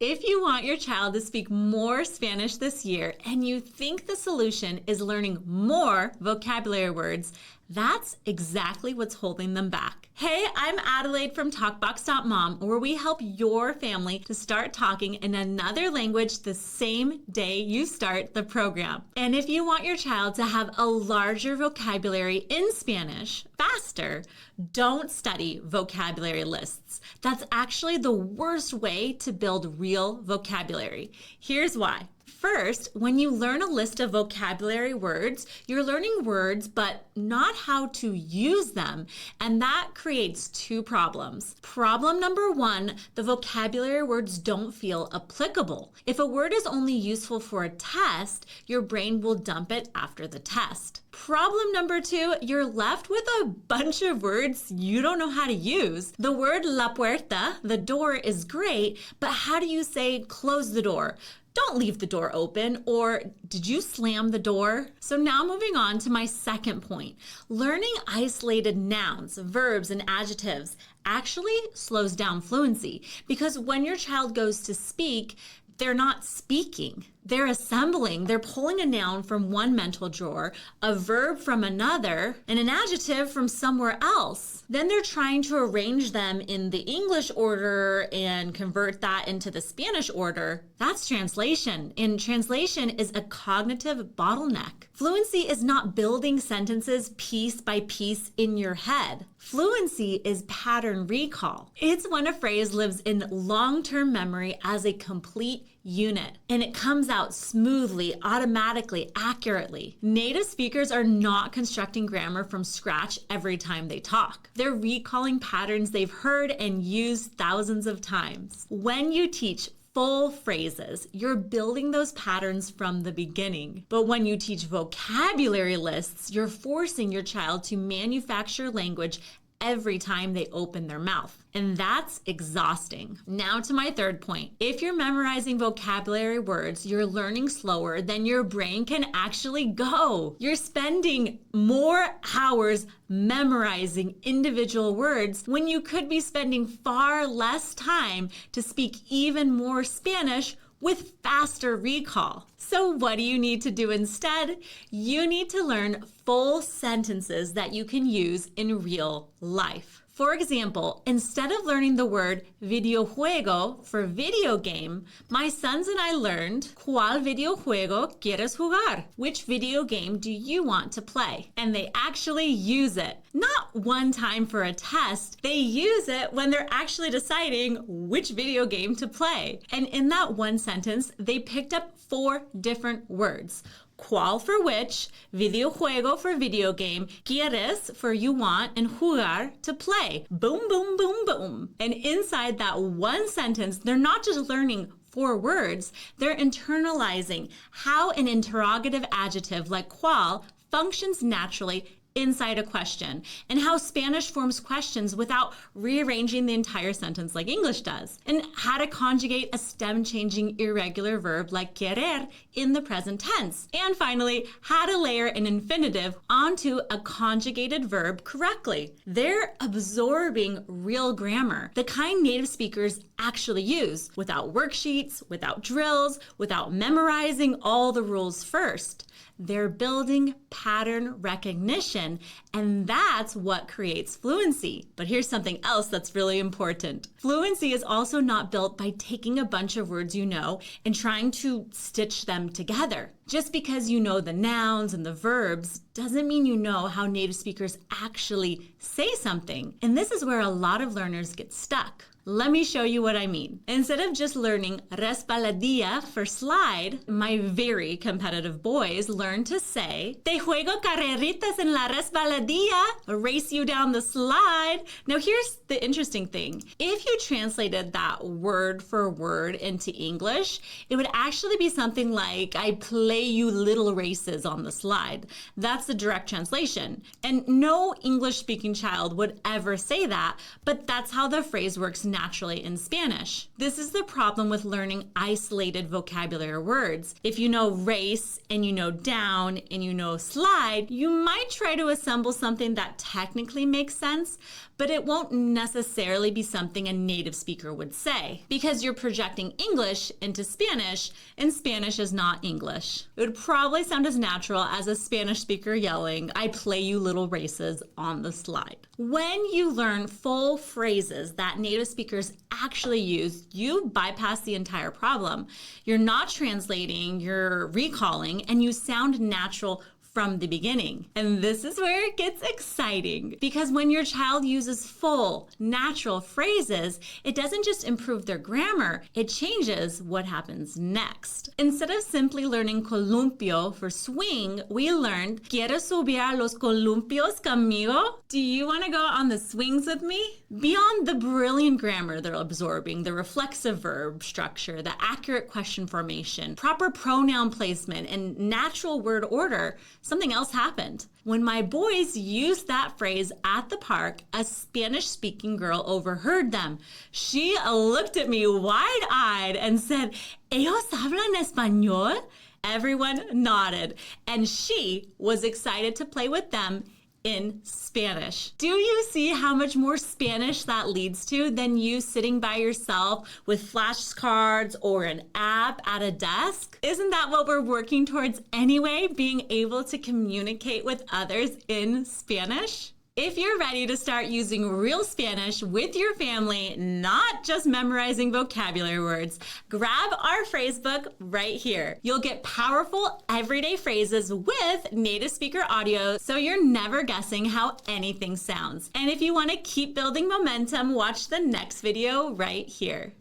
If you want your child to speak more Spanish this year and you think the solution is learning more vocabulary words, that's exactly what's holding them back. Hey, I'm Adelaide from TalkBox.Mom, where we help your family to start talking in another language the same day you start the program. And if you want your child to have a larger vocabulary in Spanish faster, don't study vocabulary lists. That's actually the worst way to build real vocabulary. Here's why. First, when you learn a list of vocabulary words, you're learning words, but not how to use them. And that creates two problems. Problem number one, the vocabulary words don't feel applicable. If a word is only useful for a test, your brain will dump it after the test. Problem number two, you're left with a bunch of words you don't know how to use. The word la puerta, the door, is great, but how do you say close the door? Don't leave the door open, or did you slam the door? So now moving on to my second point. Learning isolated nouns, verbs, and adjectives actually slows down fluency, because when your child goes to speak, they're not speaking. They're assembling. They're pulling a noun from one mental drawer, a verb from another, and an adjective from somewhere else. Then they're trying to arrange them in the English order and convert that into the Spanish order. That's translation. And translation is a cognitive bottleneck. Fluency is not building sentences piece by piece in your head. Fluency is pattern recall. It's when a phrase lives in long-term memory as a complete unit, and it comes out smoothly, automatically, accurately. Native speakers are not constructing grammar from scratch every time they talk. They're recalling patterns they've heard and used thousands of times. When you teach full phrases, you're building those patterns from the beginning. But when you teach vocabulary lists, you're forcing your child to manufacture language every time they open their mouth. And that's exhausting. Now to my third point. If you're memorizing vocabulary words, you're learning slower than your brain can actually go. You're spending more hours memorizing individual words when you could be spending far less time to speak even more Spanish with faster recall. So what do you need to do instead? You need to learn full sentences that you can use in real life. For example, instead of learning the word videojuego for video game, my sons and I learned ¿Cuál videojuego quieres jugar? Which video game do you want to play? And they actually use it. Not one time for a test. They use it when they're actually deciding which video game to play. And in that one sentence, they picked up 4 different words. ¿Cuál for which, videojuego for video game, quieres for you want, and jugar to play. Boom, boom, boom, boom. And inside that one sentence, they're not just learning 4 words, they're internalizing how an interrogative adjective like cuál functions naturally inside a question, and how Spanish forms questions without rearranging the entire sentence like English does, and how to conjugate a stem-changing irregular verb like querer in the present tense, and finally, how to layer an infinitive onto a conjugated verb correctly. They're absorbing real grammar, the kind native speakers actually use, without worksheets, without drills, without memorizing all the rules first. They're building pattern recognition, and that's what creates fluency. But here's something else that's really important. Fluency is also not built by taking a bunch of words you know and trying to stitch them together. Just because you know the nouns and the verbs doesn't mean you know how native speakers actually say something. And this is where a lot of learners get stuck. Let me show you what I mean. Instead of just learning resbaladilla for slide, my very competitive boys learn to say, Te juego carreritas en la resbaladilla, race you down the slide. Now here's the interesting thing. If you translated that word for word into English, it would actually be something like, I play you little races on the slide. That's the direct translation. And no English-speaking child would ever say that, but that's how the phrase works naturally in Spanish. This is the problem with learning isolated vocabulary words. If you know race and you know down and you know slide, you might try to assemble something that technically makes sense, but it won't necessarily be something a native speaker would say because you're projecting English into Spanish, and Spanish is not English. It would probably sound as natural as a Spanish speaker yelling, "I play you little races" on the slide. When you learn full phrases that native speakers actually use, you bypass the entire problem. You're not translating, you're recalling, and you sound natural from the beginning. And this is where it gets exciting, because when your child uses full, natural phrases, it doesn't just improve their grammar, it changes what happens next. Instead of simply learning columpio for swing, we learned, ¿Quieres subir a los columpios conmigo? Do you want to go on the swings with me? Beyond the brilliant grammar they're absorbing, the reflexive verb structure, the accurate question formation, proper pronoun placement, and natural word order, something else happened. When my boys used that phrase at the park, a Spanish-speaking girl overheard them. She looked at me wide-eyed and said, "Ellos hablan español?" Everyone nodded, and she was excited to play with them in Spanish. Do you see how much more Spanish that leads to than you sitting by yourself with flashcards or an app at a desk? Isn't that what we're working towards anyway, being able to communicate with others in Spanish? If you're ready to start using real Spanish with your family, not just memorizing vocabulary words, grab our phrase book right here. You'll get powerful everyday phrases with native speaker audio, so you're never guessing how anything sounds. And if you want to keep building momentum, watch the next video right here.